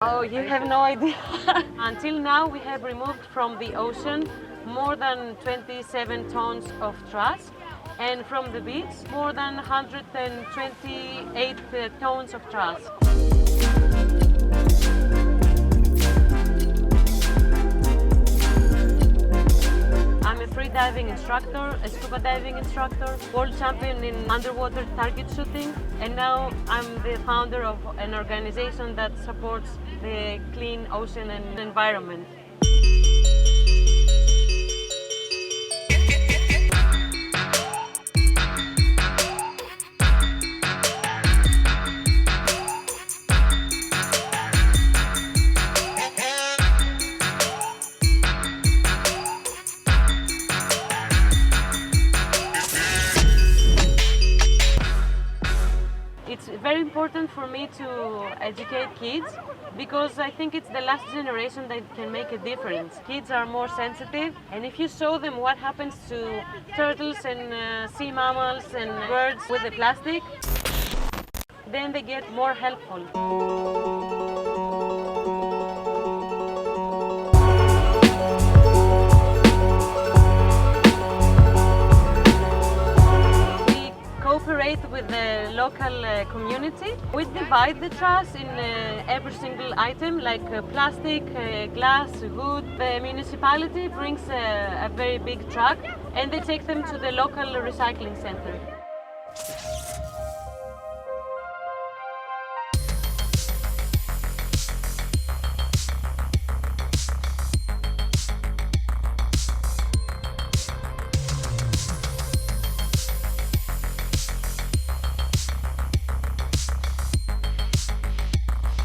Oh, you have no idea. Until now, we have removed from the ocean more than 27 tons of trash, and from the beach, more than 128 tons of trash. I'm a free diving instructor, a scuba diving instructor, world champion in underwater target shooting, and now I'm the founder of an organization that supports the clean ocean and environment. It's very important for me to educate kids because I think it's the last generation that can make a difference. Kids are more sensitive, and if you show them what happens to turtles and sea mammals and birds with the plastic, then they get more helpful. Cooperate with the local community. We divide the trash in every single item, like plastic, glass, wood. The municipality brings a very big truck and they take them to the local recycling center.